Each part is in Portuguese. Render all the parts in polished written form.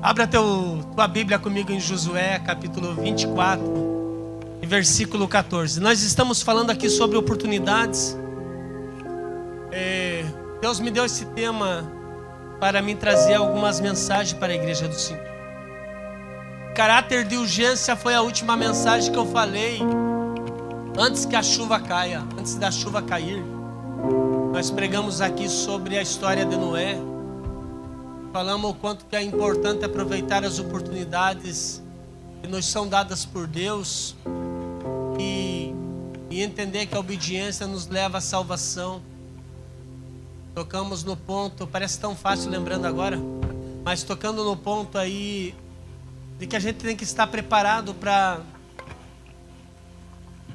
Abra tua Bíblia comigo em Josué, capítulo 24, e versículo 14. Nós estamos falando aqui sobre oportunidades. Deus me deu esse tema para me trazer algumas mensagens para a igreja do Senhor. Caráter de urgência foi a última mensagem que eu falei antes que a chuva caia, antes da chuva cair. Nós pregamos aqui sobre a história de Noé. Falamos o quanto que é importante aproveitar as oportunidades que nos são dadas por Deus e entender que a obediência nos leva à salvação. Tocamos no ponto, parece tão fácil lembrando agora, mas tocando no ponto aí de que a gente tem que estar preparado para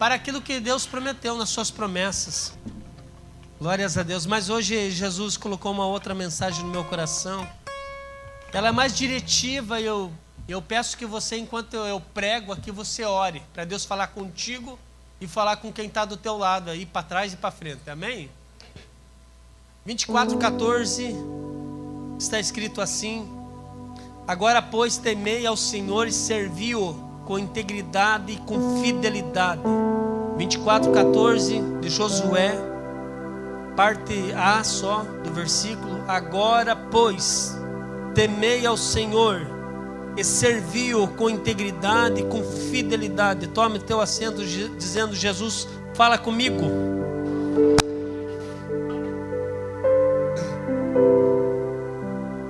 aquilo que Deus prometeu nas suas promessas. Glórias a Deus. Mas hoje Jesus colocou uma outra mensagem no meu coração. Ela é mais diretiva e eu peço que você, enquanto eu prego aqui, você ore para Deus falar contigo e falar com quem está do teu lado aí, para trás e para frente. Amém? 24:14 está escrito assim: agora, pois, temei ao Senhor e servi-o com integridade e com fidelidade. 24:14 de Josué, parte A só do versículo. Agora, pois, temei ao Senhor e servi-o com integridade e com fidelidade. Tome teu assento, dizendo: Jesus, fala comigo.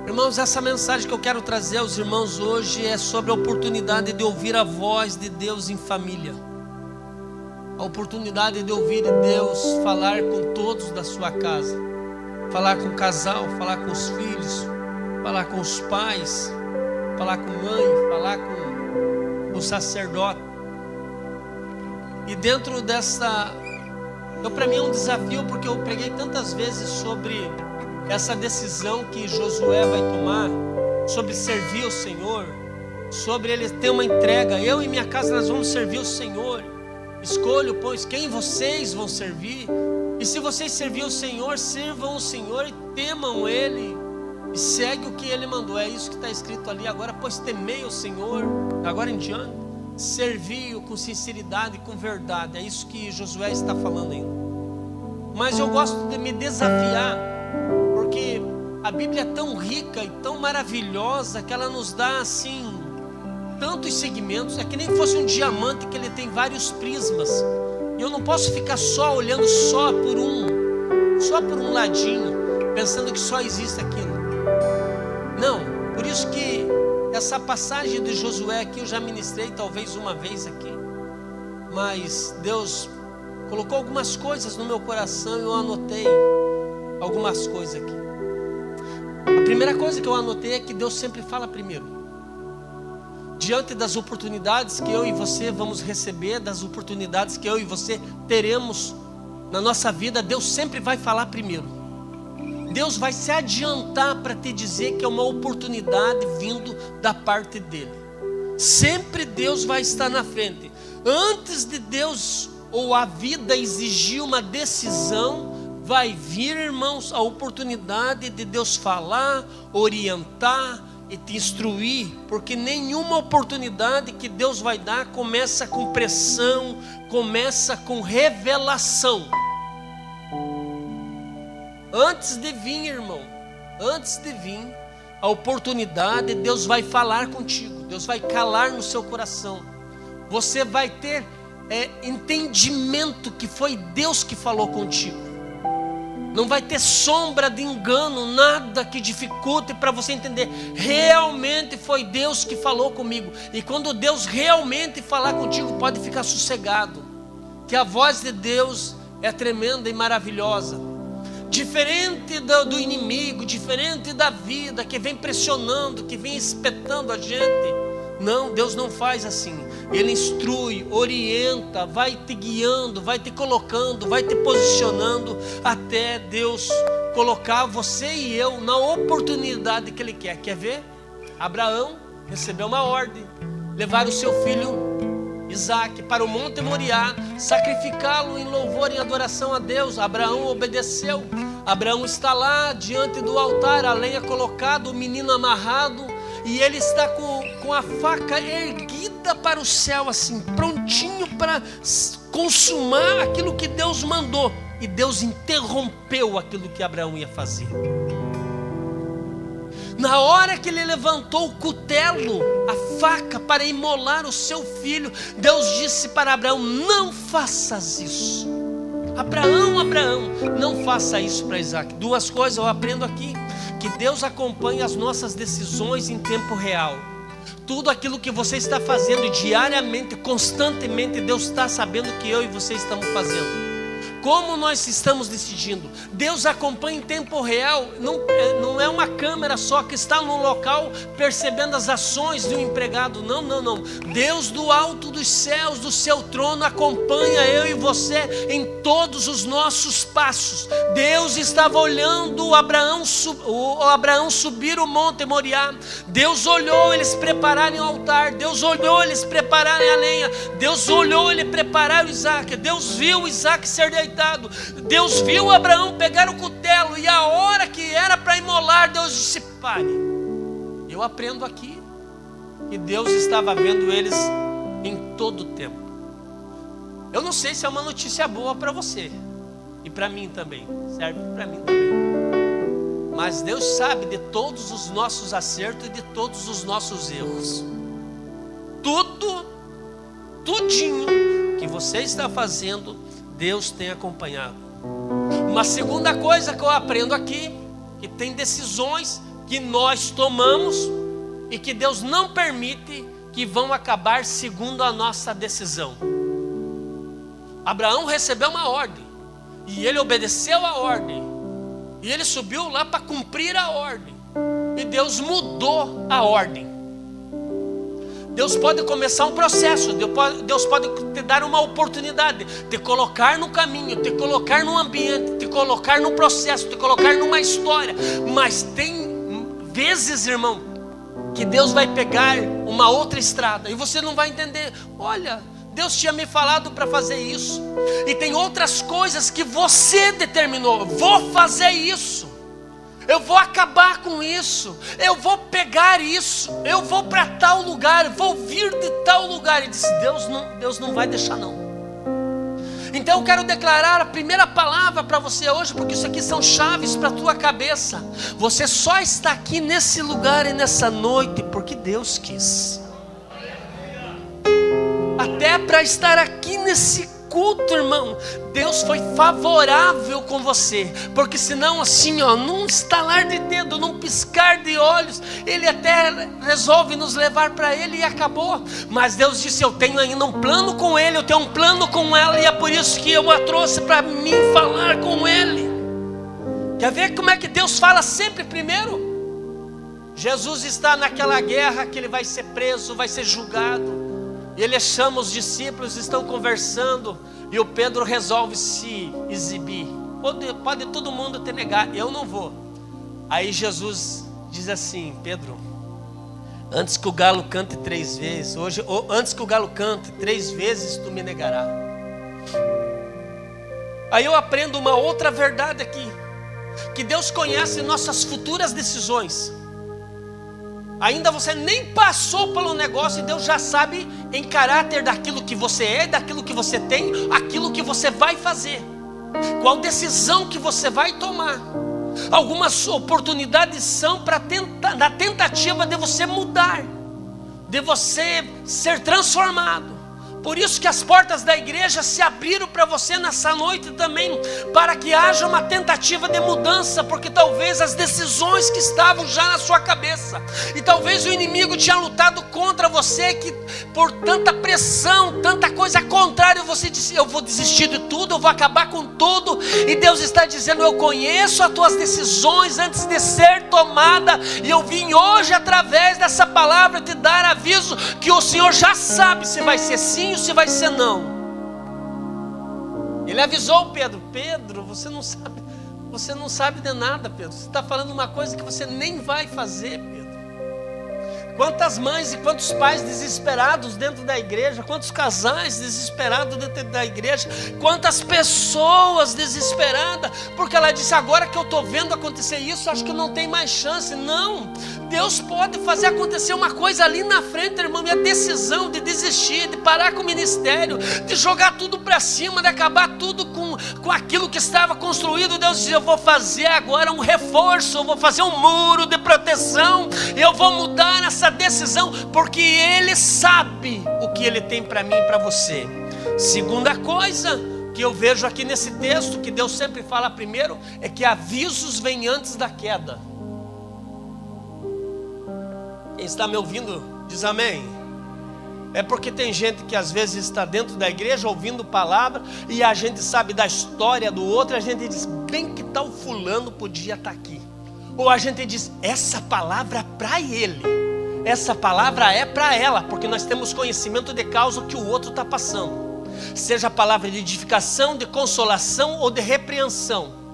Irmãos, essa mensagem que eu quero trazer aos irmãos hoje é sobre a oportunidade de ouvir a voz de Deus em família. A oportunidade de ouvir Deus falar com todos da sua casa. Falar com o casal, falar com os filhos, falar com os pais, falar com a mãe, falar com o sacerdote. E dentro dessa... Então, para mim é um desafio, porque eu preguei tantas vezes sobre essa decisão que Josué vai tomar, sobre servir o Senhor, sobre ele ter uma entrega. Eu e minha casa, nós vamos servir o Senhor. Escolho, pois, quem vocês vão servir. E se vocês servir o Senhor, sirvam o Senhor e temam Ele. E segue o que Ele mandou. É isso que está escrito ali. Agora, pois, temei o Senhor. Agora em diante, servi-o com sinceridade e com verdade. É isso que Josué está falando ainda. Mas eu gosto de me desafiar, porque a Bíblia é tão rica e tão maravilhosa que ela nos dá assim tantos segmentos. É que nem fosse um diamante que ele tem vários prismas. E eu não posso ficar só olhando só por um ladinho, pensando que só existe aquilo. Não, por isso que essa passagem de Josué aqui eu já ministrei talvez uma vez aqui. Mas Deus colocou algumas coisas no meu coração e eu anotei algumas coisas aqui. A primeira coisa que eu anotei é que Deus sempre fala primeiro. Diante das oportunidades que eu e você vamos receber, das oportunidades que eu e você teremos na nossa vida, Deus sempre vai falar primeiro. Deus vai se adiantar para te dizer que é uma oportunidade vindo da parte dele. Sempre Deus vai estar na frente. Antes de Deus ou a vida exigir uma decisão, vai vir, irmãos, a oportunidade de Deus falar, orientar e te instruir, porque nenhuma oportunidade que Deus vai dar começa com pressão, começa com revelação. Antes de vir, irmão, antes de vir a oportunidade, Deus vai falar contigo, Deus vai calar no seu coração. Você vai ter entendimento que foi Deus que falou contigo. Não vai ter sombra de engano, nada que dificulte para você entender. Realmente foi Deus que falou comigo. E quando Deus realmente falar contigo, pode ficar sossegado, que a voz de Deus é tremenda e maravilhosa. Diferente do inimigo, diferente da vida que vem pressionando, que vem espetando a gente. Não, Deus não faz assim. Ele instrui, orienta, vai te guiando, vai te colocando, vai te posicionando até Deus colocar você e eu na oportunidade que Ele quer. Quer ver? Abraão recebeu uma ordem, levar o seu filho Isaque para o Monte Moriá, sacrificá-lo em louvor e adoração a Deus. Abraão obedeceu. Abraão está lá diante do altar, a lenha colocada, o menino amarrado. e ele está com a faca erguida para o céu, assim, prontinho para consumar aquilo que Deus mandou. E Deus interrompeu aquilo que Abraão ia fazer. Na hora que ele levantou o cutelo, a faca, para imolar o seu filho, Deus disse para Abraão: não faças isso. Abraão, não faça isso para Isaac. Duas coisas eu aprendo aqui: que Deus acompanha as nossas decisões em tempo real. Tudo aquilo que você está fazendo diariamente, constantemente, Deus está sabendo que eu e você estamos fazendo. Como nós estamos decidindo? Deus acompanha em tempo real. Não é uma câmera só que está no local percebendo as ações de um empregado. Não. Deus do alto dos céus, do seu trono, acompanha eu e você em todos os nossos passos. Deus estava olhando Abraão subir o monte Moriá. Deus olhou eles prepararem o altar. Deus olhou eles prepararem a lenha. Deus olhou ele preparar o Isaac. Deus viu o Isaac ser deitado. Deus viu Abraão pegar o cutelo, e a hora que era para imolar, Deus disse: pare. Eu aprendo aqui que Deus estava vendo eles em todo o tempo. Eu não sei se é uma notícia boa para você, e para mim também, serve para mim também. Mas Deus sabe de todos os nossos acertos e de todos os nossos erros. Tudinho que você está fazendo, Deus tem acompanhado. Uma segunda coisa que eu aprendo aqui, que tem decisões que nós tomamos e que Deus não permite que vão acabar segundo a nossa decisão. Abraão recebeu uma ordem e ele obedeceu a ordem, e ele subiu lá para cumprir a ordem, e Deus mudou a ordem. Deus pode começar um processo, Deus pode te dar uma oportunidade, te colocar no caminho, te colocar no ambiente, te colocar no processo, te colocar numa história. Mas tem vezes, irmão, que Deus vai pegar uma outra estrada e você não vai entender. Olha, Deus tinha me falado para fazer isso, e tem outras coisas que você determinou: vou fazer isso, eu vou acabar com isso, eu vou pegar isso, eu vou para tal lugar, vou vir de tal lugar. E disse: Deus não vai deixar não. Então eu quero declarar a primeira palavra para você hoje, porque isso aqui são chaves para a tua cabeça. Você só está aqui nesse lugar e nessa noite porque Deus quis. Até para estar aqui nesse culto, irmão, Deus foi favorável com você, porque senão assim, num estalar de dedo, num piscar de olhos, Ele até resolve nos levar para Ele e acabou. Mas Deus disse: eu tenho ainda um plano com Ele, eu tenho um plano com ela, e é por isso que eu a trouxe para mim falar com Ele. Quer ver como é que Deus fala sempre primeiro? Jesus está naquela guerra que Ele vai ser preso, vai ser julgado. E Ele chama os discípulos, estão conversando, e o Pedro resolve se exibir. Pode todo mundo te negar, eu não vou. Aí Jesus diz assim: Pedro, antes que o galo cante 3 vezes, antes que o galo cante 3 vezes, tu me negarás. Aí eu aprendo uma outra verdade aqui, que Deus conhece nossas futuras decisões. Ainda você nem passou pelo negócio, e Deus já sabe em caráter daquilo que você é, daquilo que você tem, aquilo que você vai fazer, qual decisão que você vai tomar. Algumas oportunidades são na tentativa de você mudar, de você ser transformado. Por isso que as portas da igreja se abriram para você nessa noite também, para que haja uma tentativa de mudança, porque talvez as decisões que estavam já na sua cabeça, e talvez o inimigo tinha lutado contra você, que por tanta pressão, tanta coisa contrária, você disse: eu vou desistir de tudo, eu vou acabar com tudo. E Deus está dizendo: eu conheço as tuas decisões antes de ser tomada, e eu vim hoje através dessa palavra te dar aviso, que o Senhor já sabe se vai ser sim ou se vai ser não. Ele avisou Pedro: Pedro, você não sabe de nada, Pedro. Você está falando uma coisa que você nem vai fazer, Pedro. Quantas mães e quantos pais desesperados dentro da igreja, quantos casais desesperados dentro da igreja, quantas pessoas desesperadas, porque ela disse: agora que eu estou vendo acontecer isso, acho que não tem mais chance. Não, Deus pode fazer acontecer uma coisa ali na frente, irmão, e a decisão de desistir, de parar com o ministério, de jogar tudo para cima, de acabar tudo com aquilo que estava construído. Deus diz: eu vou fazer agora um reforço, eu vou fazer um muro de proteção, eu vou mudar essa decisão, porque Ele sabe o que Ele tem para mim e para você. Segunda coisa que eu vejo aqui nesse texto, que Deus sempre fala primeiro, é que avisos vêm antes da queda. Quem está me ouvindo diz amém. É porque tem gente que às vezes está dentro da igreja ouvindo palavra, e a gente sabe da história do outro, a gente diz: bem que tal fulano podia estar aqui. Ou a gente diz: essa palavra é para ele, essa palavra é para ela, porque nós temos conhecimento de causa que o outro está passando, seja a palavra de edificação, de consolação ou de repreensão.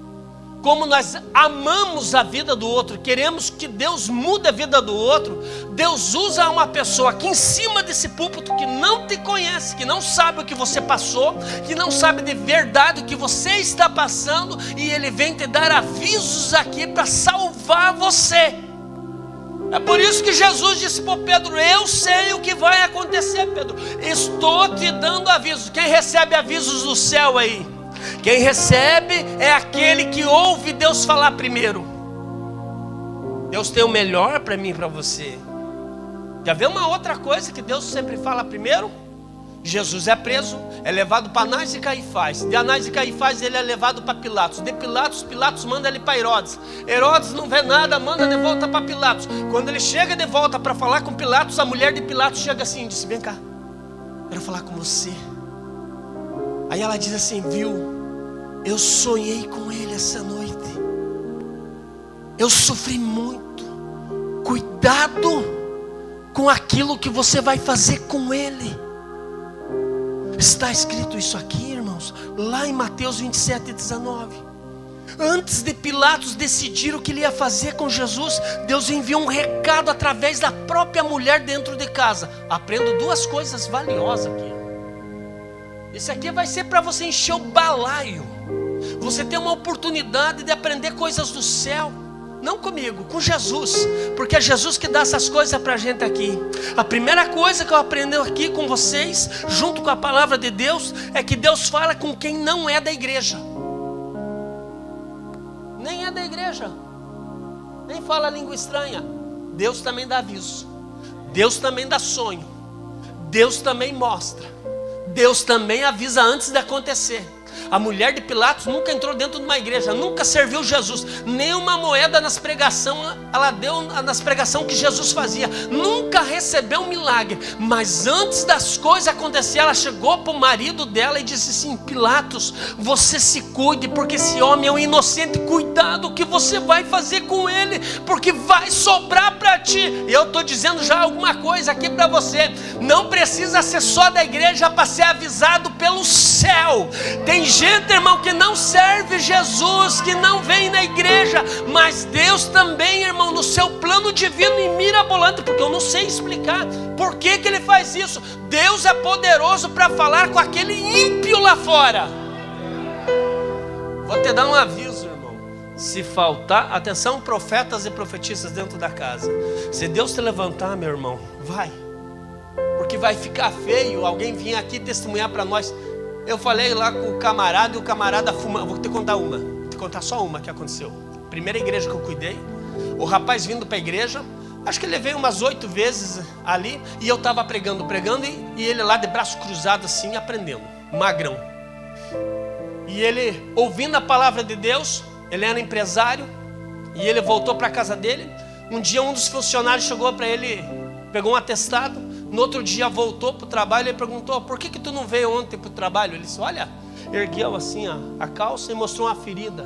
Como nós amamos a vida do outro, queremos que Deus mude a vida do outro, Deus usa uma pessoa aqui em cima desse púlpito que não te conhece, que não sabe o que você passou, que não sabe de verdade o que você está passando, e Ele vem te dar avisos aqui para salvar você. É por isso que Jesus disse para Pedro: eu sei o que vai acontecer, Pedro, estou te dando avisos. Quem recebe avisos do céu aí? Quem recebe é aquele que ouve Deus falar primeiro. Deus tem o melhor para mim e para você. Já vê uma outra coisa que Deus sempre fala primeiro? Jesus é preso, é levado para Anás e Caifás. De Anás e Caifás ele é levado para Pilatos. De Pilatos, Pilatos manda ele para Herodes. Herodes não vê nada, manda de volta para Pilatos. Quando ele chega de volta para falar com Pilatos, a mulher de Pilatos chega assim e diz: vem cá, quero falar com você. Aí ela diz assim: viu, eu sonhei com ele essa noite, eu sofri muito. Cuidado com aquilo que você vai fazer com ele. Está escrito isso aqui, irmãos, lá em Mateus 27:19. Antes de Pilatos decidir o que ele ia fazer com Jesus, Deus enviou um recado através da própria mulher dentro de casa. Aprendo duas coisas valiosas aqui. Esse aqui vai ser para você encher o balaio. Você tem uma oportunidade de aprender coisas do céu. Não comigo, com Jesus, porque é Jesus que dá essas coisas para a gente aqui. A primeira coisa que eu aprendi aqui com vocês, junto com a palavra de Deus, é que Deus fala com quem não é da igreja. Nem é da igreja, nem fala língua estranha. Deus também dá aviso, Deus também dá sonho, Deus também mostra, Deus também avisa antes de acontecer. A mulher de Pilatos nunca entrou dentro de uma igreja, nunca serviu Jesus, nem uma moeda nas pregações ela deu nas pregações que Jesus fazia, nunca recebeu um milagre. Mas antes das coisas acontecer, ela chegou para o marido dela e disse assim: Pilatos, você se cuide, porque esse homem é um inocente. Cuidado o que você vai fazer com ele, porque vai sobrar para ti. E eu estou dizendo já alguma coisa aqui para você: não precisa ser só da igreja para ser avisado pelo céu. Tem gente, irmão, que não serve Jesus, que não vem na igreja, mas Deus também, irmão, no seu plano divino e mirabolante, porque eu não sei explicar por que Ele faz isso. Deus é poderoso para falar com aquele ímpio lá fora. Vou te dar um aviso, irmão. Se faltar, atenção, profetas e profetistas dentro da casa, se Deus te levantar, meu irmão, vai, porque vai ficar feio alguém vir aqui testemunhar para nós. Eu falei lá com o camarada, e o camarada fuma. Vou te contar uma, vou te contar só uma que aconteceu. Primeira igreja que eu cuidei, o rapaz vindo para a igreja, acho que ele veio umas 8 vezes ali, e eu estava pregando, e ele lá de braço cruzado assim, aprendendo, magrão. E ele, ouvindo a palavra de Deus, ele era empresário, e ele voltou para a casa dele. Um dia um dos funcionários chegou para ele, pegou um atestado. No outro dia voltou para o trabalho e perguntou: por que tu não veio ontem para o trabalho? Ele disse: olha, ergueu assim a calça e mostrou uma ferida.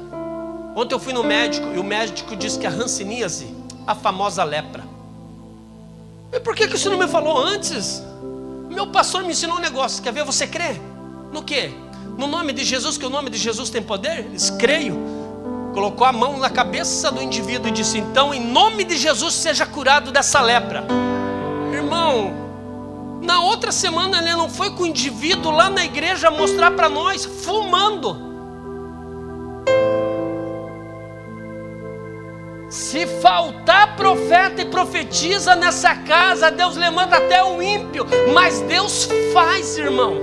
Ontem eu fui no médico e o médico disse que a hanseníase, a famosa lepra. E por que você não me falou antes? Meu pastor me ensinou um negócio, quer ver? Você crê? No quê? No nome de Jesus, que o nome de Jesus tem poder? Ele disse: creio. Colocou a mão na cabeça do indivíduo e disse: então, em nome de Jesus, seja curado dessa lepra. Irmão, na outra semana ele não foi com o indivíduo lá na igreja mostrar para nós, fumando. Se faltar profeta e profetiza nessa casa, Deus levanta até o ímpio, mas Deus faz, irmão.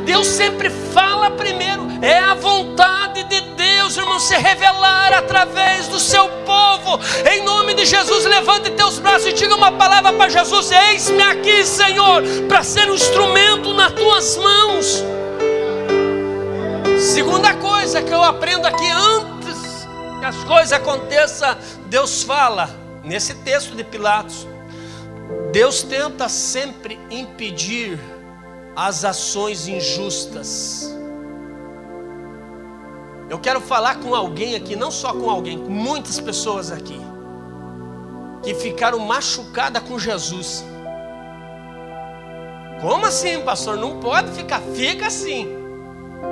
Deus sempre fala primeiro. É a vontade de Deus, irmão, se revelar através do seu povo. Em nome de Jesus, levante teus braços e diga uma palavra para Jesus: eis-me aqui, Senhor, para ser um instrumento nas tuas mãos. Segunda coisa que eu aprendo aqui, antes que as coisas aconteçam, Deus fala. Nesse texto de Pilatos, Deus tenta sempre impedir as ações injustas. Eu quero falar com alguém aqui, não só com alguém, com muitas pessoas aqui, que ficaram machucadas com Jesus. Como assim, pastor? Não pode ficar, fica assim.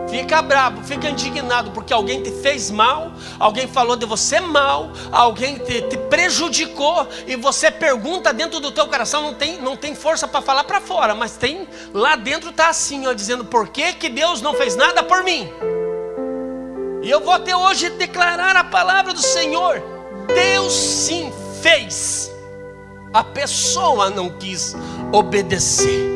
Fica bravo, fica indignado, porque alguém te fez mal, alguém falou de você mal, alguém te prejudicou, e você pergunta dentro do teu coração, não tem força para falar para fora, mas tem, lá dentro está assim, ó, dizendo: por que Deus não fez nada por mim? E eu vou até hoje declarar a palavra do Senhor: Deus sim fez, a pessoa não quis obedecer.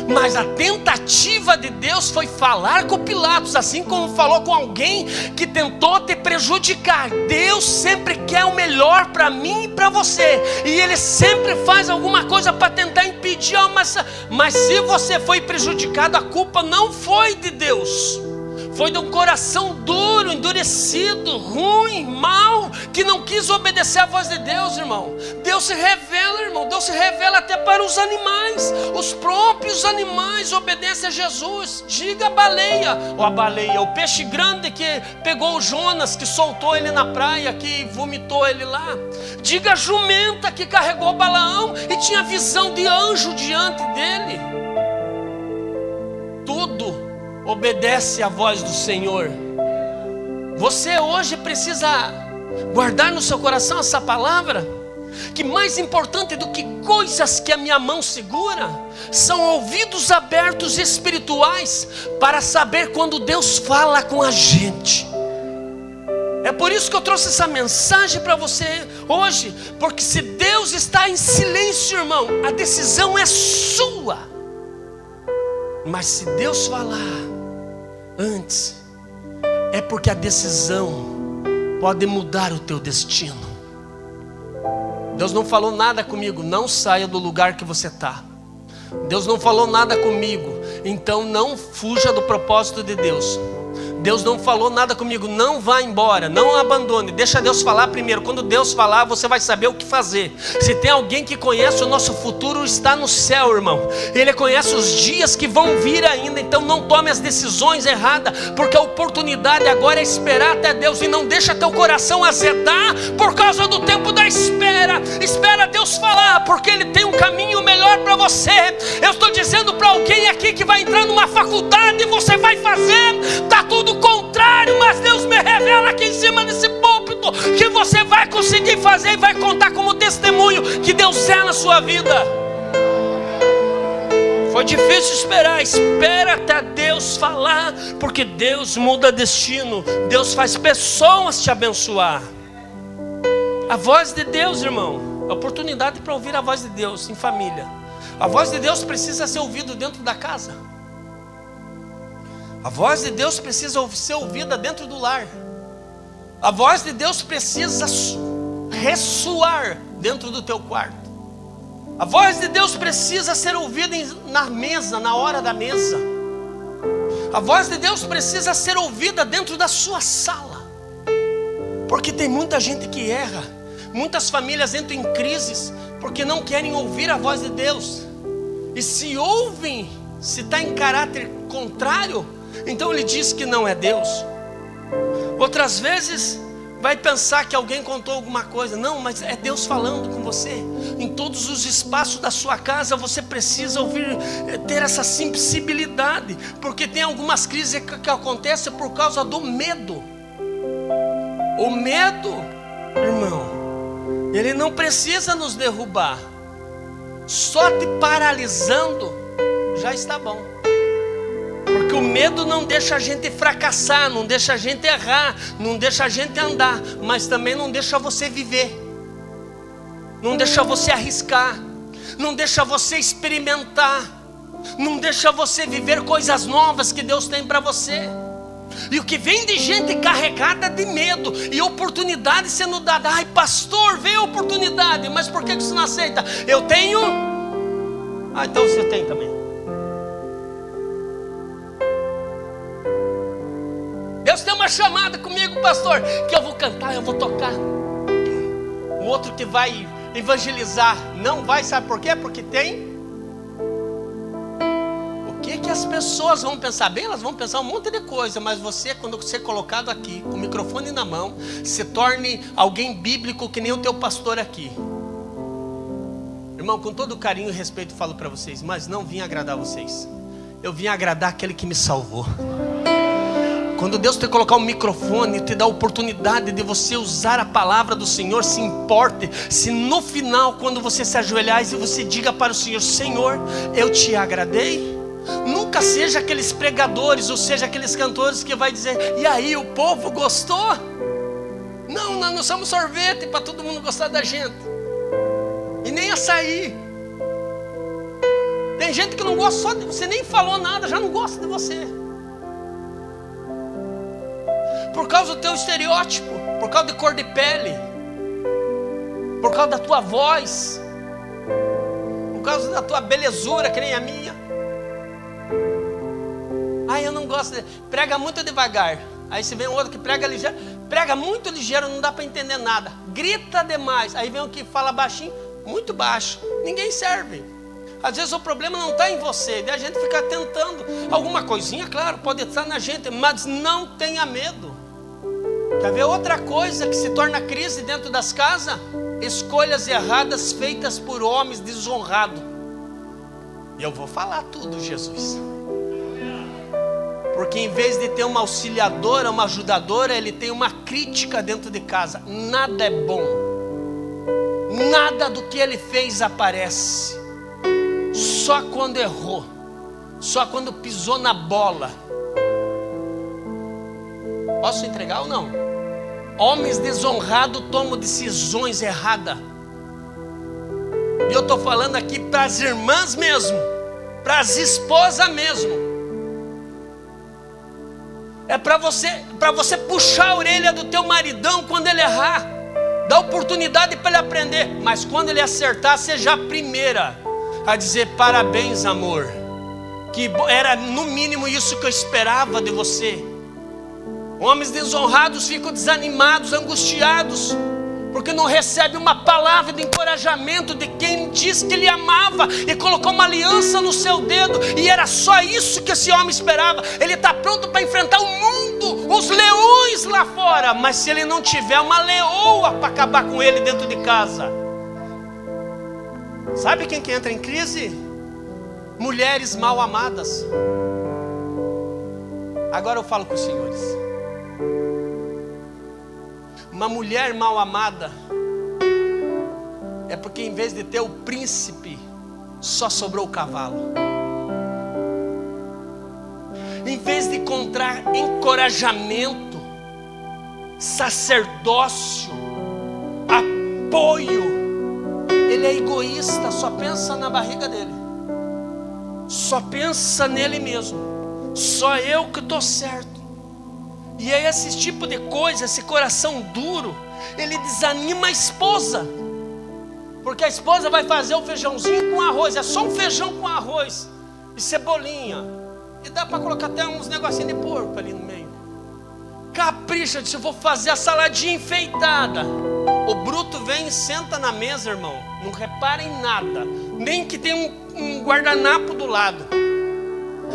Mas a tentativa de Deus foi falar com Pilatos, assim como falou com alguém que tentou te prejudicar. Deus sempre quer o melhor para mim e para você, e Ele sempre faz alguma coisa para tentar impedir. Mas se você foi prejudicado, a culpa não foi de Deus, foi de um coração duro, endurecido, ruim, mau, que não quis obedecer à voz de Deus, irmão. Deus se revela, irmão. Deus se revela até para os animais. Os próprios animais obedecem a Jesus. Diga a baleia, ou a baleia, o peixe grande que pegou o Jonas, que soltou ele na praia, que vomitou ele lá. Diga a jumenta que carregou Balaão e tinha visão de anjo diante dele. Tudo obedece à voz do Senhor. Você hoje precisa guardar no seu coração essa palavra, que mais importante do que coisas que a minha mão segura, são ouvidos abertos espirituais, para saber quando Deus fala com a gente. É por isso que eu trouxe essa mensagem para você hoje, porque se Deus está em silêncio, irmão, a decisão é sua. Mas se Deus falar antes, é porque a decisão pode mudar o teu destino. Deus não falou nada comigo: não saia do lugar que você está. Deus não falou nada comigo, então não fuja do propósito de Deus. Deus não falou nada comigo: não vá embora, não abandone. Deixa Deus falar primeiro. Quando Deus falar, você vai saber o que fazer. Se tem alguém que conhece o nosso futuro, está no céu, irmão. Ele conhece os dias que vão vir ainda. Então não tome as decisões erradas, porque a oportunidade agora é esperar até Deus. E não deixa teu coração azedar por causa do tempo da espera. Espera Deus falar, porque Ele tem um caminho melhor para você. Eu estou dizendo para alguém aqui que vai entrar numa faculdade e você vai fazer, está tudo contrário, mas Deus me revela aqui em cima desse púlpito que você vai conseguir fazer e vai contar como testemunho que Deus é na sua vida. Foi difícil esperar, espera até Deus falar, porque Deus muda destino, Deus faz pessoas te abençoar. A voz de Deus, irmão, a oportunidade para ouvir a voz de Deus em família. A voz de Deus precisa ser ouvida dentro da casa. A voz de Deus precisa ser ouvida dentro do lar. A voz de Deus precisa ressoar dentro do teu quarto. A voz de Deus precisa ser ouvida na mesa, na hora da mesa. A voz de Deus precisa ser ouvida dentro da sua sala. Porque tem muita gente que erra. Muitas famílias entram em crises porque não querem ouvir a voz de Deus. E se ouvem, se está em caráter contrário, então ele diz que não é Deus. Outras vezes vai pensar que alguém contou alguma coisa. Não, mas é Deus falando com você. Em todos os espaços da sua casa você precisa ouvir, ter essa sensibilidade, porque tem algumas crises que acontecem por causa do medo. O medo, irmão, ele não precisa nos derrubar. Só te paralisando já está bom. Porque Porque o medo não deixa a gente fracassar, não deixa a gente errar, não deixa a gente andar, mas também não deixa você viver, não deixa você arriscar, não deixa você experimentar, não deixa você viver coisas novas que Deus tem para você. E o que vem de gente carregada de medo e oportunidade sendo dada. Ai, pastor, veio a oportunidade, mas por que você não aceita? Eu tenho. Ah, então você tem também. Deus tem uma chamada comigo, pastor, que eu vou cantar, eu vou tocar. O outro que vai evangelizar não vai, sabe por quê? Porque tem. O que as pessoas vão pensar? Bem, elas vão pensar um monte de coisa, mas você, quando você é colocado aqui, com o microfone na mão, se torne alguém bíblico que nem o teu pastor aqui. Irmão, com todo carinho e respeito falo para vocês, mas não vim agradar vocês. Eu vim agradar aquele que me salvou. Quando Deus te colocar um microfone, te dá a oportunidade de você usar a palavra do Senhor, se importe, se no final, quando você se ajoelhar e você diga para o Senhor: Senhor, eu te agradei. Nunca seja aqueles pregadores, ou seja, aqueles cantores que vai dizer: e aí, o povo gostou? Não, nós não somos sorvete para todo mundo gostar da gente. E nem açaí. Tem gente que não gosta só de você, nem falou nada, já não gosta de você. Por causa do teu estereótipo, por causa de cor de pele, por causa da tua voz, por causa da tua belezura, que nem a minha. Ai, eu não gosto de... Prega muito devagar. Aí se vem um outro que prega ligeiro. Prega muito ligeiro, não dá para entender nada. Grita demais. Aí vem um que fala baixinho, muito baixo. Ninguém serve. Às vezes o problema não está em você. Daí a gente fica tentando. Alguma coisinha, claro, pode estar na gente, mas não tenha medo. Quer ver outra coisa que se torna crise dentro das casas? Escolhas erradas feitas por homens desonrados. E eu vou falar tudo, Jesus. Porque em vez de ter uma auxiliadora, uma ajudadora, ele tem uma crítica dentro de casa. Nada é bom. Nada do que ele fez aparece. Só quando errou. Só quando pisou na bola. Posso entregar ou não? Homens desonrados tomam decisões erradas. E eu estou falando aqui para as irmãs mesmo. Para as esposas mesmo. É para você puxar a orelha do teu maridão quando ele errar. Dá oportunidade para ele aprender. Mas quando ele acertar, seja a primeira a dizer: parabéns, amor. Que era no mínimo isso que eu esperava de você. Homens desonrados ficam desanimados, angustiados, porque não recebe uma palavra de encorajamento de quem diz que ele amava e colocou uma aliança no seu dedo, e era só isso que esse homem esperava. Ele está pronto para enfrentar o mundo, os leões lá fora, mas se ele não tiver uma leoa para acabar com ele dentro de casa. Sabe quem que entra em crise? Mulheres mal amadas. Agora eu falo com os senhores. Uma mulher mal amada é porque em vez de ter o príncipe, só sobrou o cavalo. Em vez de encontrar encorajamento, sacerdócio, apoio, ele é egoísta, só pensa na barriga dele, só pensa nele mesmo, só eu que estou certo. E aí esse tipo de coisa, esse coração duro, ele desanima a esposa. Porque a esposa vai fazer o feijãozinho com arroz. É só um feijão com arroz e cebolinha. E dá para colocar até uns negocinhos de porco ali no meio. Capricha, disse: eu vou fazer a saladinha enfeitada. O bruto vem e senta na mesa, irmão. Não repara em nada. Nem que tem um guardanapo do lado.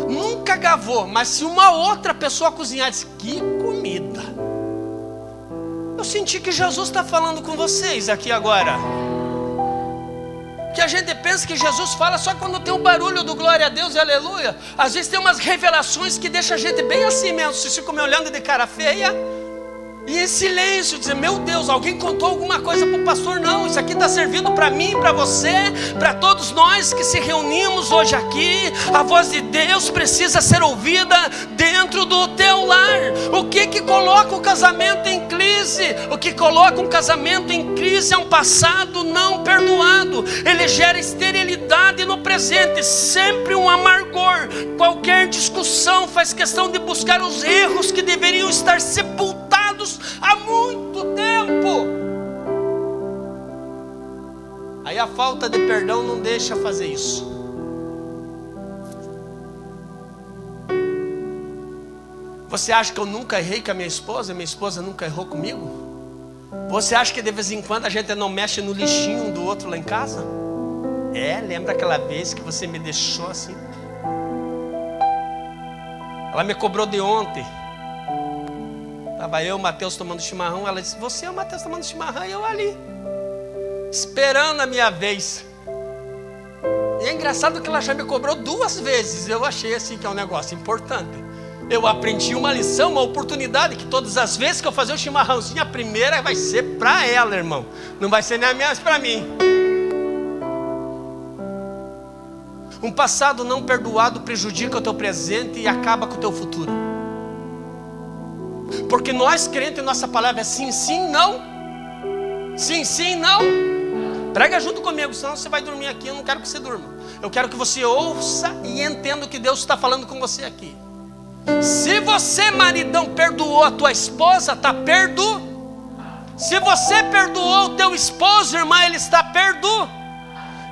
Nunca gavou, mas se uma outra pessoa cozinhar, diz: que comida. Eu senti que Jesus está falando com vocês aqui agora. Que a gente pensa que Jesus fala só quando tem o barulho do glória a Deus e aleluia. Às vezes tem umas revelações que deixam a gente bem assim mesmo. Se fica me olhando de cara feia E em silêncio, dizer, meu Deus, alguém contou alguma coisa para o pastor? Não, isso aqui está servindo para mim, para você, para todos nós que se reunimos hoje aqui. A voz de Deus precisa ser ouvida dentro do teu lar. O que coloca o casamento em crise? O que coloca um casamento em crise é um passado não perdoado. Ele gera esterilidade no presente, sempre um amargor. Qualquer discussão faz questão de buscar os erros que deveriam estar sepultados há muito tempo. Aí a falta de perdão não deixa fazer isso. Você acha que eu nunca errei com a minha esposa nunca errou comigo? Você acha que de vez em quando a gente não mexe no lixinho um do outro lá em casa? Lembra aquela vez que você me deixou assim? Ela me cobrou de ontem. Estava eu e o Mateus tomando chimarrão. Ela disse, você e o Mateus tomando chimarrão. E eu ali, esperando a minha vez. E é engraçado que ela já me cobrou 2 vezes. Eu achei assim que é um negócio importante. Eu aprendi uma lição, uma oportunidade, que todas as vezes que eu fazer o chimarrãozinho, a primeira vai ser para ela, irmão. Não vai ser nem a minha, mas para mim. Um passado não perdoado prejudica o teu presente e acaba com o teu futuro. Porque nós crentes, nossa palavra é sim, sim, não. Sim, sim, não. Prega junto comigo, senão você vai dormir aqui. Eu não quero que você durma. Eu quero que você ouça e entenda o que Deus está falando com você aqui. Se você, maridão, perdoou a tua esposa, está perdoado. Se você perdoou o teu esposo, irmã, ele está perdoado.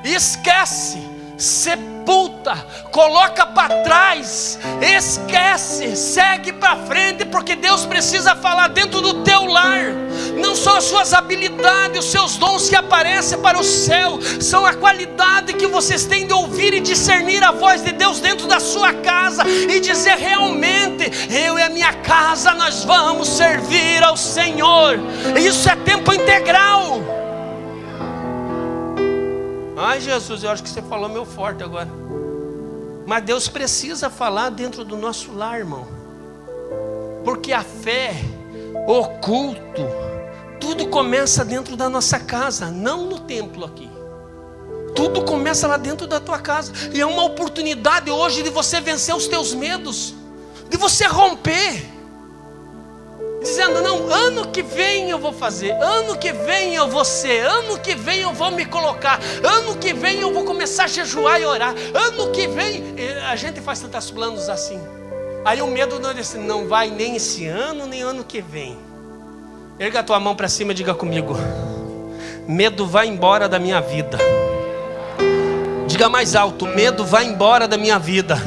Esquece, sepulta, coloca para trás, esquece, segue para frente, porque Deus precisa falar dentro do teu lar. Não são as suas habilidades, os seus dons que aparecem para o céu, são a qualidade que vocês têm de ouvir e discernir a voz de Deus dentro da sua casa e dizer realmente, eu e a minha casa nós vamos servir ao Senhor. Isso é tempo integral. Ai, Jesus, eu acho que você falou meio forte agora. Mas Deus precisa falar dentro do nosso lar, irmão. Porque a fé, o culto, tudo começa dentro da nossa casa, não no templo aqui. Tudo começa lá dentro da tua casa. E é uma oportunidade hoje de você vencer os teus medos, de você romper. Dizendo, não, ano que vem eu vou fazer, ano que vem eu vou ser, ano que vem eu vou me colocar, ano que vem eu vou começar a jejuar e orar, ano que vem, a gente faz tantos planos assim. Aí o medo não vai nem esse ano, nem ano que vem. Erga a tua mão para cima e diga comigo, medo vai embora da minha vida. Diga mais alto, medo vai embora da minha vida.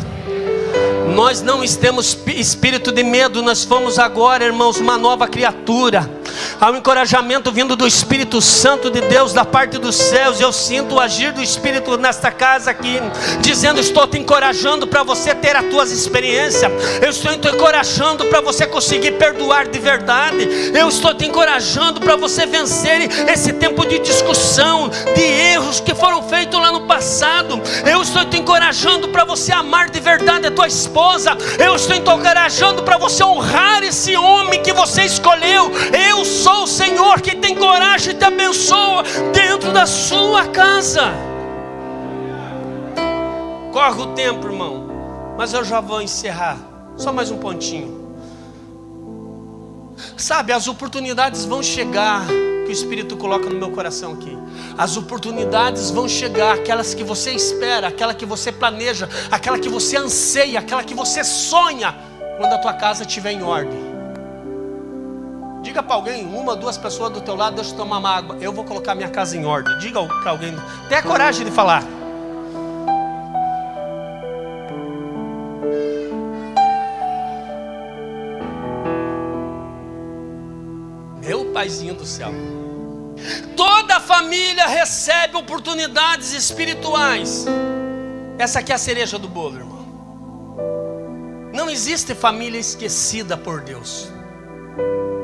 Nós não temos espírito de medo, nós fomos agora, irmãos, uma nova criatura. Há um encorajamento vindo do Espírito Santo de Deus, da parte dos céus. Eu sinto o agir do Espírito nesta casa aqui, dizendo, estou te encorajando para você ter as tuas experiências. Eu estou te encorajando para você conseguir perdoar de verdade. Eu estou te encorajando para você vencer esse tempo de discussão, de erros que foram feitos lá no passado. Eu estou te encorajando para você amar de verdade a tua esposa. Eu estou te encorajando para você honrar esse homem que você escolheu. Eu sou o Senhor que tem coragem e te abençoa dentro da sua casa. Corre o tempo, irmão, mas eu já vou encerrar. Só mais um pontinho. Sabe, as oportunidades vão chegar, que o Espírito coloca no meu coração aqui. As oportunidades vão chegar, aquelas que você espera, aquela que você planeja, aquela que você anseia, aquela que você sonha, quando a tua casa estiver em ordem. Diga para alguém, 1, 2 pessoas do teu lado, deixa eu tomar uma água. Eu vou colocar minha casa em ordem. Diga para alguém, tenha coragem de falar. Meu Paizinho do céu. Toda família recebe oportunidades espirituais. Essa aqui é a cereja do bolo, irmão. Não existe família esquecida por Deus.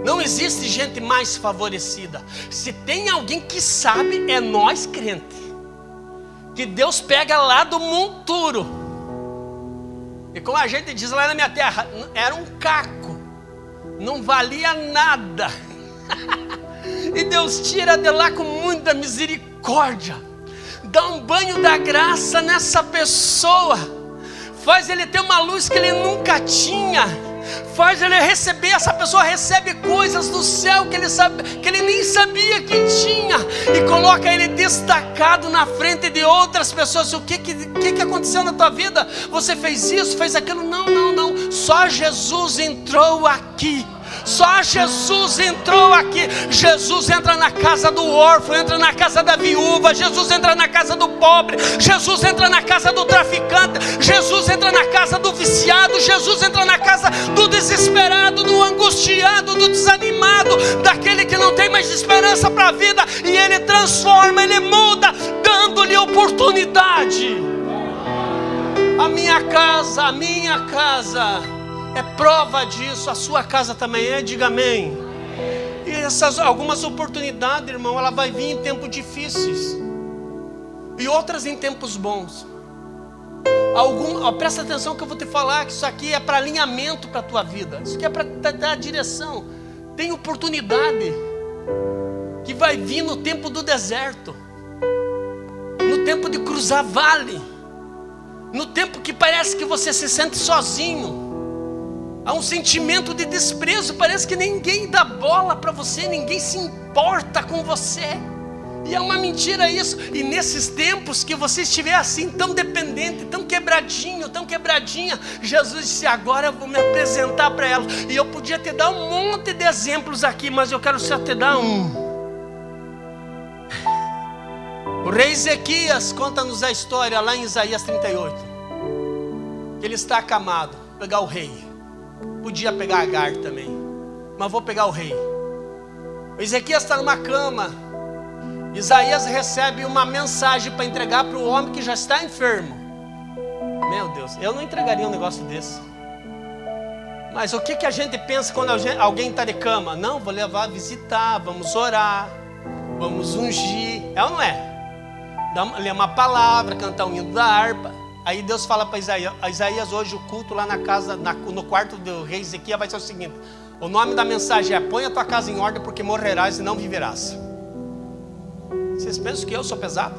Não existe gente mais favorecida. Se tem alguém que sabe, é nós crentes. Que Deus pega lá do monturo. E como a gente diz lá na minha terra, era um caco. não valia nada. E Deus tira de lá com muita misericórdia, dá um banho da graça nessa pessoa, faz ele ter uma luz que ele nunca tinha, faz ele receber, essa pessoa recebe coisas do céu que ele nem sabia que tinha, e coloca ele destacado na frente de outras pessoas. O que aconteceu na tua vida? Você fez isso, fez aquilo? Não, só Jesus entrou aqui. Só Jesus entrou aqui. Jesus entra na casa do órfão, entra na casa da viúva, Jesus entra na casa do pobre, Jesus entra na casa do traficante, Jesus entra na casa do viciado, Jesus entra na casa do desesperado, do angustiado, do desanimado, daquele que não tem mais esperança para a vida, e Ele transforma, Ele muda, dando-lhe oportunidade. A minha casa é prova disso, a sua casa também é, diga amém. E essas algumas oportunidades, irmão, ela vai vir em tempos difíceis e outras em tempos bons. Presta atenção que eu vou te falar, que isso aqui é para alinhamento para a tua vida, isso aqui é para dar direção. Tem oportunidade que vai vir no tempo do deserto, no tempo de cruzar vale, no tempo que parece que você se sente sozinho. Há um sentimento de desprezo, parece que ninguém dá bola para você, ninguém se importa com você. E é uma mentira isso. E nesses tempos que você estiver assim, tão dependente, tão quebradinho, tão quebradinha, Jesus disse: agora eu vou me apresentar para ela. E eu podia te dar um monte de exemplos aqui, mas eu quero só te dar um. O rei Ezequias conta-nos a história lá em Isaías 38. Ele está acamado, pegar o rei. Podia pegar Agar também, mas vou pegar o rei. O Ezequias está numa cama. Isaías recebe uma mensagem para entregar para o homem que já está enfermo. Meu Deus, eu não entregaria um negócio desse. Mas o que a gente pensa quando alguém está de cama? Não, vou levar, visitar, vamos orar, vamos ungir. É ou não é? Ler uma palavra, cantar um hino da harpa. Aí Deus fala para Isaías, hoje o culto lá na casa, no quarto do rei Ezequias vai ser o seguinte: o nome da mensagem é: põe a tua casa em ordem, porque morrerás e não viverás. Vocês pensam que eu sou pesado?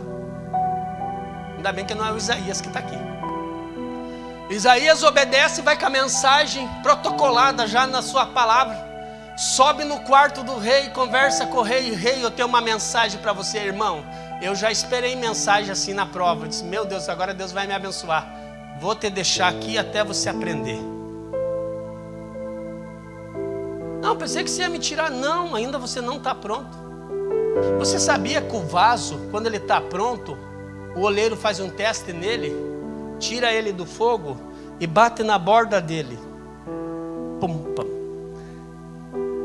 Ainda bem que não é o Isaías que está aqui. Isaías obedece e vai com a mensagem protocolada já na sua palavra. Sobe no quarto do rei, conversa com o rei: rei, eu tenho uma mensagem para você, irmão. Eu já esperei mensagem assim na prova. Eu disse: meu Deus, agora Deus vai me abençoar. Vou te deixar aqui até você aprender. Não, pensei que você ia me tirar. Não, ainda você não está pronto. Você sabia que o vaso, quando ele está pronto, o oleiro faz um teste nele, tira ele do fogo e bate na borda dele. Pum, pum.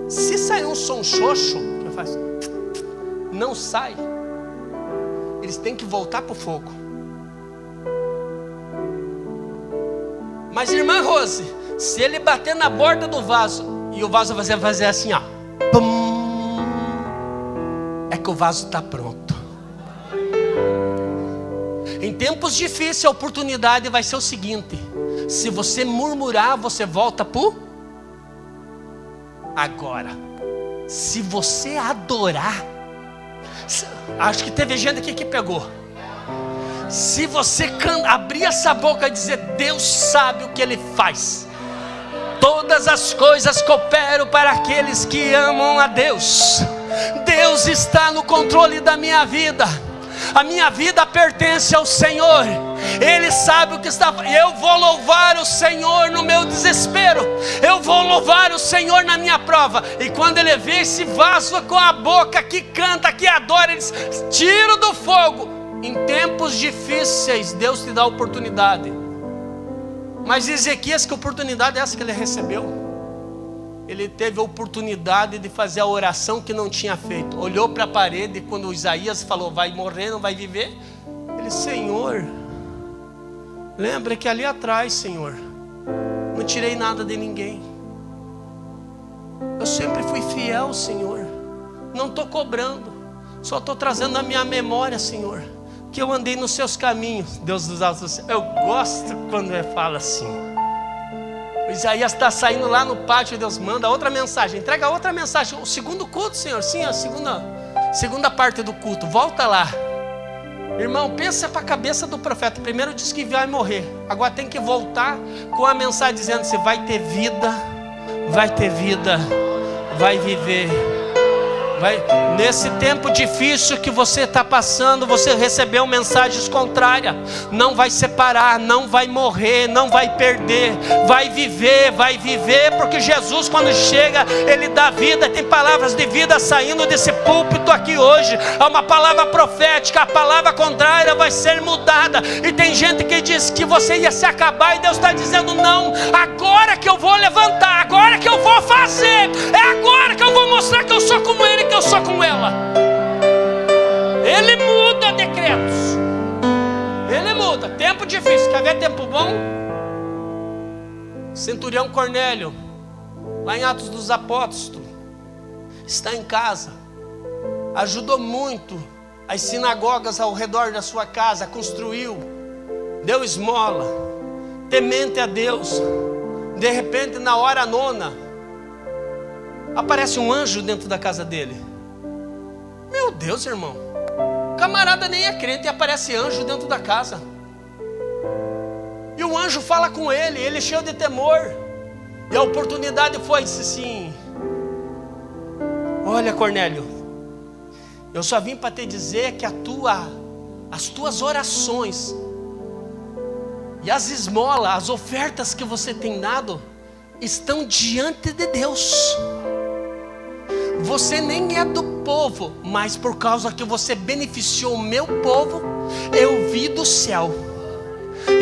Se sair um som xoxo, que faz, não sai. Eles têm que voltar para o fogo. Mas irmã Rose, se ele bater na borda do vaso e o vaso vai fazer assim, ó, pum, é que o vaso está pronto. Em tempos difíceis a oportunidade vai ser o seguinte: se você murmurar, você volta para agora. Se você adorar, acho que teve gente aqui que pegou. Se você abrir essa boca e dizer: Deus sabe o que Ele faz, todas as coisas cooperam para aqueles que amam a Deus. Deus está no controle da minha vida. A minha vida pertence ao Senhor. Ele sabe o que está. Eu vou louvar o Senhor no meu desespero. Eu vou louvar o Senhor na minha prova. E quando Ele vê esse vaso com a boca que canta, que adora, Ele diz: tiro do fogo. Em tempos difíceis Deus te dá oportunidade. Mas Ezequias, que oportunidade é essa que ele recebeu? Ele teve a oportunidade de fazer a oração que não tinha feito. Olhou para a parede e quando Isaías falou: vai morrer, não vai viver, ele: Senhor, lembra que ali atrás, Senhor, não tirei nada de ninguém. Eu sempre fui fiel, Senhor. Não estou cobrando, só estou trazendo na minha memória, Senhor, que eu andei nos seus caminhos. Deus dos altos, eu gosto quando ele fala assim. Isaías está saindo lá no pátio e Deus manda outra mensagem. Entrega outra mensagem. O segundo culto, Senhor. Sim, a segunda parte do culto. Volta lá. Irmão, pensa para a cabeça do profeta. Primeiro disse que vai morrer. Agora tem que voltar com a mensagem dizendo: você vai ter vida, vai viver. Nesse tempo difícil que você está passando, você recebeu mensagens contrárias. Não vai separar, não vai morrer, não vai perder, vai viver, porque Jesus, quando chega, Ele dá vida. Tem palavras de vida saindo desse púlpito aqui hoje. É uma palavra profética. A palavra contrária vai ser mudada. E tem gente que diz que você ia se acabar, e Deus está dizendo: não, agora que eu vou levantar, agora que eu vou fazer, é agora que eu vou mostrar que eu sou como Ele, que eu sou como ela. Ele muda decretos. Ele muda. Tempo difícil. Quer ver tempo bom? Centurião Cornélio, lá em Atos dos Apóstolos, está em casa. Ajudou muito as sinagogas ao redor da sua casa. Construiu, deu esmola, temente a Deus. De repente, na hora nona, aparece um anjo dentro da casa dele. Meu Deus, irmão, camarada nem é crente e aparece anjo dentro da casa. E o anjo fala com ele cheio de temor. E a oportunidade foi, disse assim: olha, Cornélio, eu só vim para te dizer que as tuas orações e as esmolas, as ofertas que você tem dado, estão diante de Deus. Você nem é do povo, mas por causa que você beneficiou o meu povo, eu vi do céu.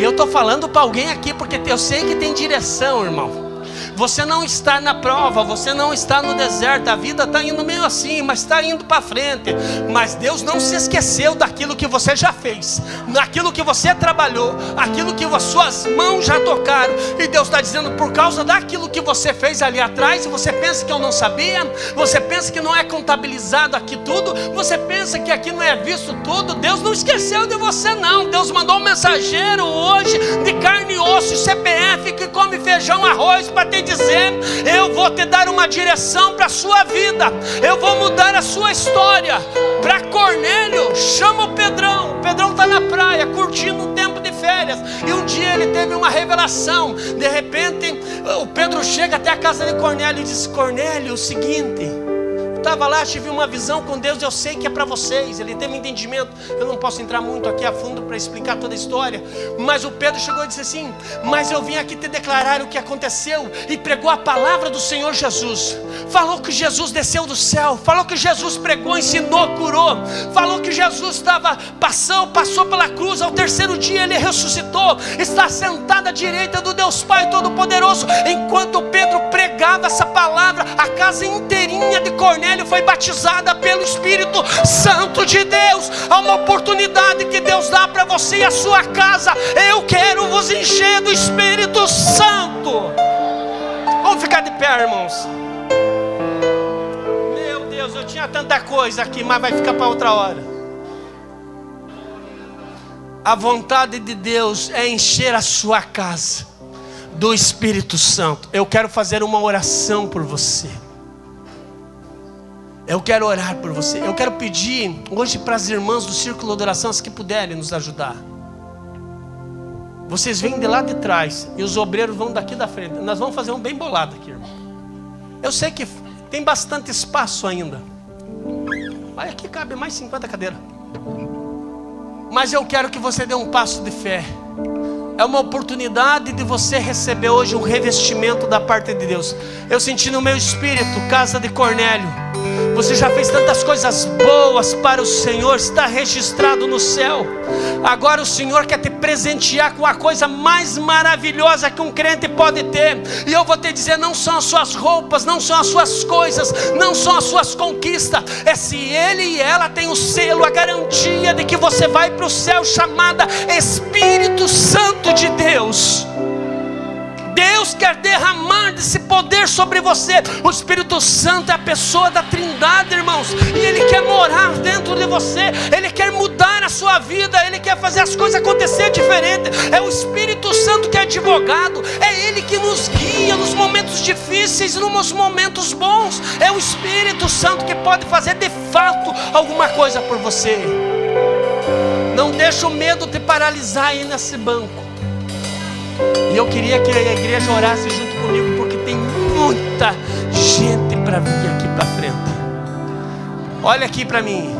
Eu estou falando para alguém aqui porque eu sei que tem direção, irmão. Você não está na prova, você não está no deserto. A vida está indo meio assim, mas está indo para frente. Mas Deus não se esqueceu daquilo que você já fez, daquilo que você trabalhou, aquilo que as suas mãos já tocaram. E Deus está dizendo: por causa daquilo que você fez ali atrás, você pensa que eu não sabia, você pensa que não é contabilizado aqui tudo, você pensa que aqui não é visto tudo. Deus não esqueceu de você, não. Deus mandou um mensageiro hoje de carne e osso, CPF, que come feijão, arroz, para te dizer: eu vou te dar uma direção para a sua vida, eu vou mudar a sua história. Para Cornélio, chama o Pedrão. O Pedrão está na praia, curtindo um tempo de férias, e um dia ele teve uma revelação. De repente, o Pedro chega até a casa de Cornélio e diz: Cornélio, o seguinte, estava lá, tive uma visão com Deus, eu sei que é para vocês. Ele teve um entendimento. Eu não posso entrar muito aqui a fundo para explicar toda a história, mas o Pedro chegou e disse assim: mas eu vim aqui te declarar o que aconteceu. E pregou a palavra do Senhor Jesus. Falou que Jesus desceu do céu, falou que Jesus pregou, ensinou, curou, falou que Jesus passou pela cruz, ao terceiro dia ele ressuscitou, está sentado à direita do Deus Pai Todo-Poderoso. Enquanto Pedro pregava essa palavra, a casa inteirinha de Cornélio foi batizada pelo Espírito Santo de Deus. Há uma oportunidade que Deus dá para você e a sua casa. Eu quero vos encher do Espírito Santo. Vamos ficar de pé, irmãos. Meu Deus, eu tinha tanta coisa aqui, mas vai ficar para outra hora. A vontade de Deus é encher a sua casa do Espírito Santo. Eu quero fazer uma oração por você. Eu quero orar por você. Eu quero pedir hoje para as irmãs do Círculo de Oração, as que puderem nos ajudar. Vocês vêm de lá de trás e os obreiros vão daqui da frente. Nós vamos fazer um bem bolado aqui, irmão. Eu sei que tem bastante espaço ainda. Mas aqui cabe mais 50 cadeiras. Mas eu quero que você dê um passo de fé. É uma oportunidade de você receber hoje um revestimento da parte de Deus. Eu senti no meu espírito, casa de Cornélio, você já fez tantas coisas boas para o Senhor, está registrado no céu. Agora o Senhor quer te presentear com a coisa mais maravilhosa que um crente pode ter. E eu vou te dizer, não são as suas roupas, não são as suas coisas, não são as suas conquistas. É se ele e ela têm o selo, a garantia de que você vai para o céu, chamada Espírito Santo de Deus. Deus quer derramar desse poder sobre você. O Espírito Santo é a pessoa da Trindade, irmãos, e Ele quer morar dentro de você. Ele quer mudar a sua vida. Ele quer fazer as coisas acontecer diferente. É o Espírito Santo que é advogado. É Ele que nos guia nos momentos difíceis e nos momentos bons. É o Espírito Santo que pode fazer de fato alguma coisa por você. Não deixa o medo te paralisar aí nesse banco. E eu queria que a igreja orasse junto comigo, porque tem muita gente para vir aqui para frente. Olha aqui para mim.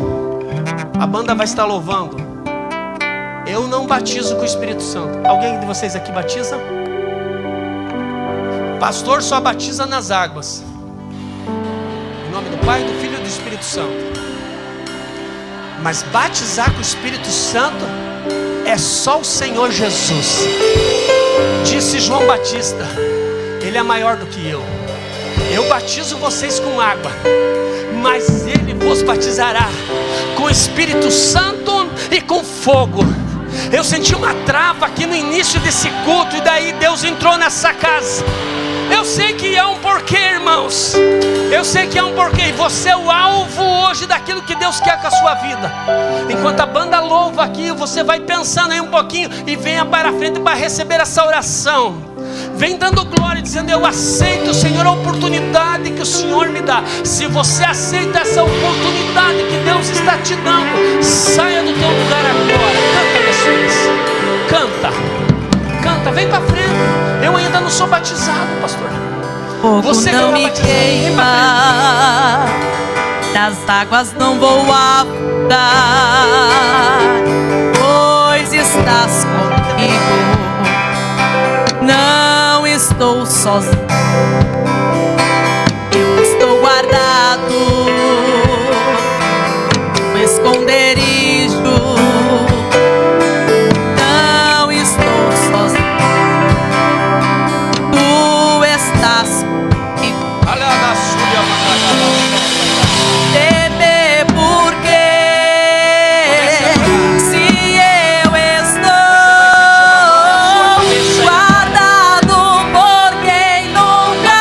A banda vai estar louvando. Eu não batizo com o Espírito Santo. Alguém de vocês aqui batiza? Pastor só batiza nas águas. Em nome do Pai, do Filho e do Espírito Santo. Mas batizar com o Espírito Santo é só o Senhor Jesus. Disse João Batista: Ele é maior do que eu. Eu batizo vocês com água, mas Ele vos batizará com o Espírito Santo e com fogo. Eu senti uma trava aqui no início desse culto, e daí Deus entrou nessa casa. Eu sei que é um porquê, irmãos. Eu sei que é um porquê. E você é o alvo hoje daquilo que Deus quer com a sua vida. Enquanto a banda louva aqui, você vai pensando aí um pouquinho e venha para a frente para receber essa oração. Vem dando glória, dizendo: eu aceito, Senhor, a oportunidade que o Senhor me dá. Se você aceita essa oportunidade que Deus está te dando, saia do teu lugar agora. Canta, Jesus. Canta. Canta, vem para frente. Eu ainda não sou batizado, pastor. Fogo você não me batizado, queima, das águas não vou afundar, pois estás comigo. Não estou sozinho, eu estou guardado no esconderijo. Não estou sozinho, tu estás comigo. Temer por quê? Se eu estou guardado por quem nunca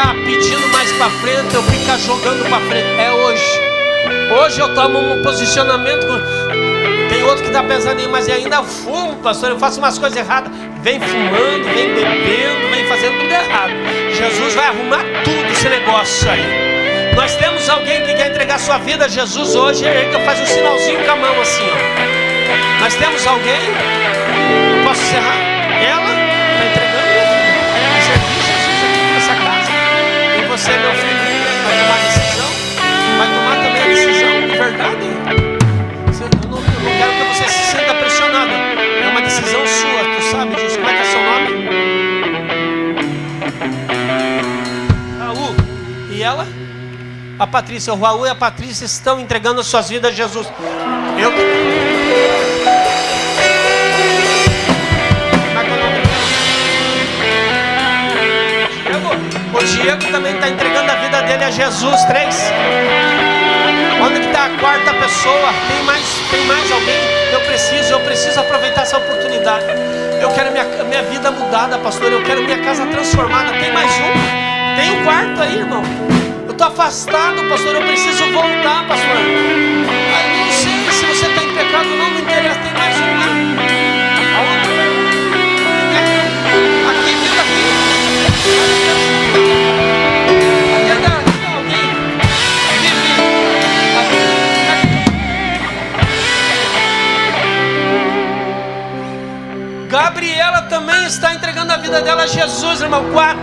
ficar pedindo mais para frente, eu ficar jogando para frente. É hoje. Hoje eu tomo um posicionamento. Tem outro que está pensando em, mas ainda fumo, pastor. Eu faço umas coisas erradas. Vem fumando, vem bebendo, vem fazendo tudo errado. Jesus vai arrumar tudo esse negócio aí. Nós temos alguém que quer entregar sua vida a Jesus hoje. É ele que faz um sinalzinho com a mão assim, ó. Nós temos alguém. Eu posso encerrar? Ela está entregando minha vida. Servir Jesus aqui nessa casa. E você, meu filho, vai tomar decisão? Vai tomar também a decisão de verdade? Eu não quero que você se sinta pressionado. É uma decisão sua, tu sabe disso. Como é que é seu nome? Raul. E ela? A Patrícia. O Raul e a Patrícia estão entregando as suas vidas a Jesus. O Diego também está entregando a vida dele a Jesus. 3. Onde que está a quarta pessoa? Tem mais alguém? Eu preciso aproveitar essa oportunidade. Eu quero minha vida mudada, pastor. Eu quero minha casa transformada. Tem mais um? Tem um quarto aí, irmão. Eu estou afastado, pastor. Eu preciso voltar, pastor. Eu não sei se você está em pecado ou não interessa. Tem mais um lá. Aonde? Aqui, viu? Aqui. Gabriela também está entregando a vida dela a Jesus, irmão. 4.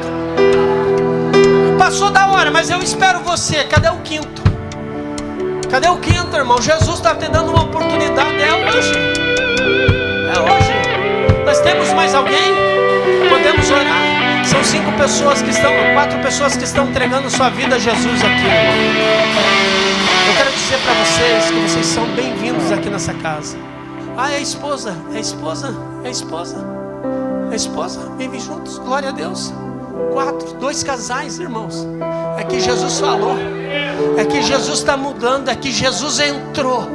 Passou da hora, mas eu espero você. Cadê o quinto? Cadê o quinto, irmão? Jesus está te dando uma oportunidade. É hoje. É hoje. Nós temos mais alguém? Podemos orar? São 5 pessoas que estão, 4 pessoas que estão entregando sua vida a Jesus aqui, irmão. Eu quero dizer para vocês que vocês são bem-vindos aqui nessa casa. Ah, é a esposa, é a esposa, é a esposa, é a esposa. Vem juntos, glória a Deus. 4, 2 casais, irmãos. É que Jesus falou. É que Jesus está mudando. É que Jesus entrou.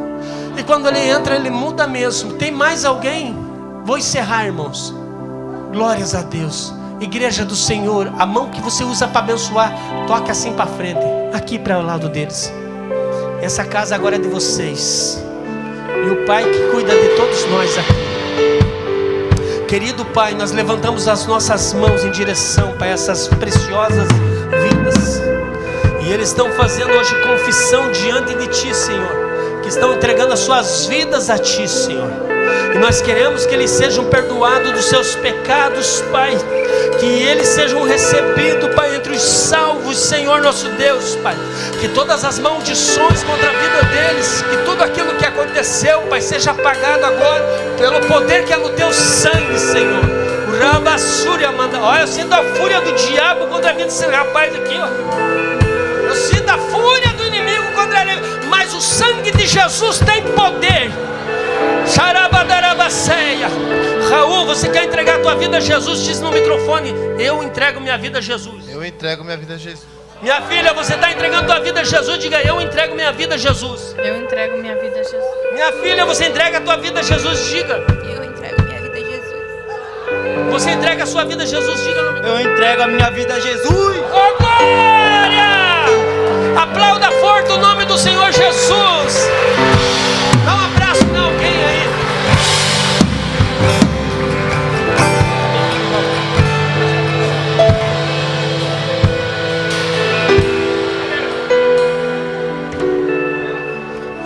E quando ele entra, ele muda mesmo. Tem mais alguém? Vou encerrar, irmãos. Glórias a Deus. Igreja do Senhor, a mão que você usa para abençoar, toca assim para frente. Aqui para o lado deles. Essa casa agora é de vocês. E o Pai que cuida de todos nós aqui. Querido Pai, nós levantamos as nossas mãos em direção para essas preciosas vidas. E eles estão fazendo hoje confissão diante de Ti, Senhor. Que estão entregando as suas vidas a Ti, Senhor. E nós queremos que eles sejam perdoados dos seus pecados, Pai. Que eles sejam recebidos, Pai, entre os salvos, Senhor nosso Deus, Pai. Que todas as maldições contra a vida deles, que tudo aquilo que aconteceu, Pai, seja apagado agora pelo poder que é no Teu sangue, Senhor. O Rabassúria manda. Olha, eu sinto a fúria do diabo contra a vida desse rapaz aqui, ó. Eu sinto a fúria do inimigo contra ele. Mas o sangue de Jesus tem poder. Xarabadarabaceia. Raul, você quer entregar a tua vida a Jesus? Diz no microfone: eu entrego minha vida a Jesus. Eu entrego minha vida a Jesus. Minha filha, você está entregando a tua vida a Jesus? Diga: eu entrego minha vida a Jesus. Eu entrego minha vida a Jesus. Minha filha, você entrega a tua vida a Jesus? Diga: eu entrego minha vida a Jesus. você entrega a sua vida a Jesus? Diga no microfone: eu entrego a minha vida a Jesus. Oh, glória! Aplauda forte o nome do Senhor Jesus. Dá um abraço para alguém aí.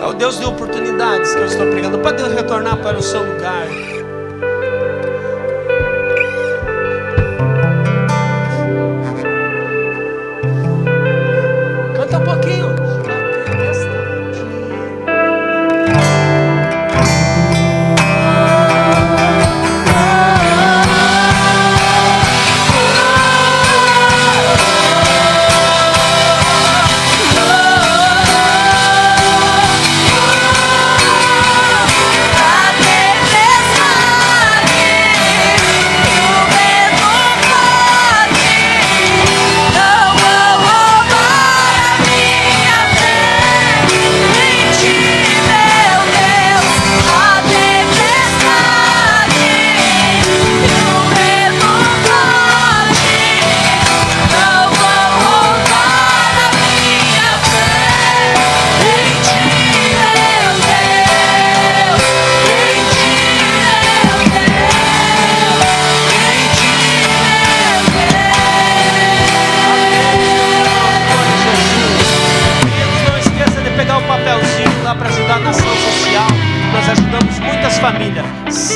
É o Deus de oportunidades que eu estou pregando. Pode retornar para o seu lugar. Canta um pouquinho. A tempestade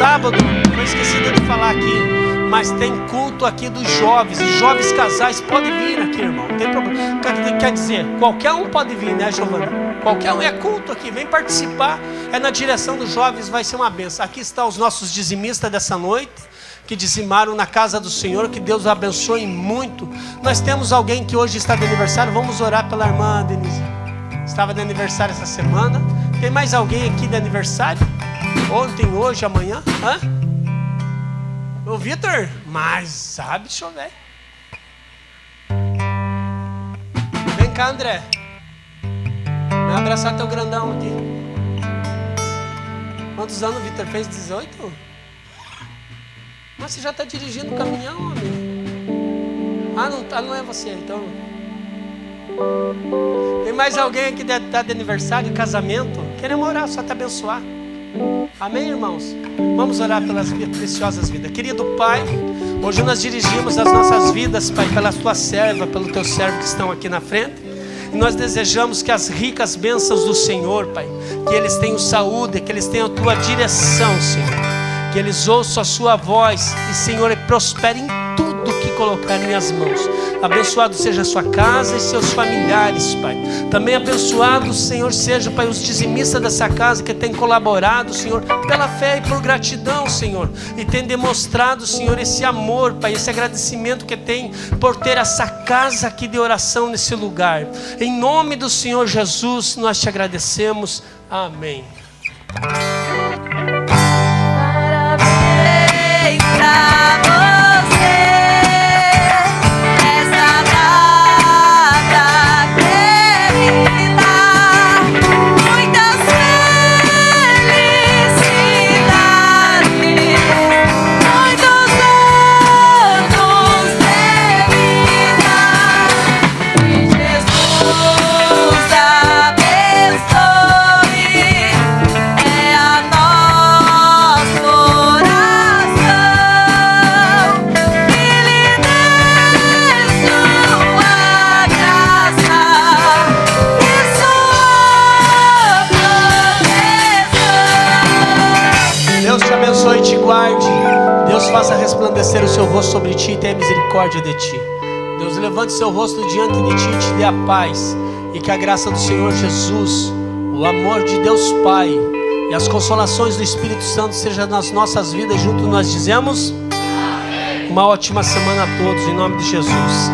sábado, foi esquecido de falar aqui, mas tem culto aqui dos jovens. E jovens casais podem vir aqui, irmão. Não tem problema. Quer dizer, qualquer um pode vir, né, Giovana? Qualquer um, é culto aqui, vem participar. É na direção dos jovens, vai ser uma bênção. Aqui estão os nossos dizimistas dessa noite, que dizimaram na casa do Senhor. Que Deus abençoe muito. Nós temos alguém que hoje está de aniversário. Vamos orar pela irmã Denise. Estava de aniversário essa semana. Tem mais alguém aqui de aniversário? Ontem, hoje, amanhã? Hã? Ô Vitor, mas sabe chover. Vem cá, André. Vem abraçar teu grandão aqui. Quantos anos o Vitor fez? 18? Mas você já está dirigindo o caminhão, homem. Não é você, então. Tem mais alguém aqui que está de aniversário, casamento? Queremos orar, só te abençoar. Amém, irmãos? Vamos orar pelas preciosas vidas. Querido Pai, hoje nós dirigimos as nossas vidas, Pai, pela tua serva, pelo teu servo que estão aqui na frente. E nós desejamos que as ricas bênçãos do Senhor, Pai, que eles tenham saúde, que eles tenham a tua direção, Senhor. Que eles ouçam a sua voz e, Senhor, prosperem em tudo que colocarem as mãos. Abençoado seja a sua casa e seus familiares, Pai. Também abençoado, Senhor, seja, Pai, os dizimistas dessa casa que têm colaborado, Senhor, pela fé e por gratidão, Senhor. E têm demonstrado, Senhor, esse amor, Pai, esse agradecimento que tem por ter essa casa aqui de oração nesse lugar. Em nome do Senhor Jesus, nós te agradecemos. Amém. Parabéns pra você, essa data querida, muitas felicidades, muitos anos de vida, que Jesus abençoe, é a nossa oração, que lhe dê sua graça e sua proteção. Deus te abençoe e te guarde. Deus faça resplandecer o seu rosto sobre ti e tenha misericórdia de ti. Deus levante seu rosto diante de ti e te dê a paz. E que a graça do Senhor Jesus, o amor de Deus Pai e as consolações do Espírito Santo sejam nas nossas vidas. Juntos nós dizemos: amém. Uma ótima semana a todos, em nome de Jesus.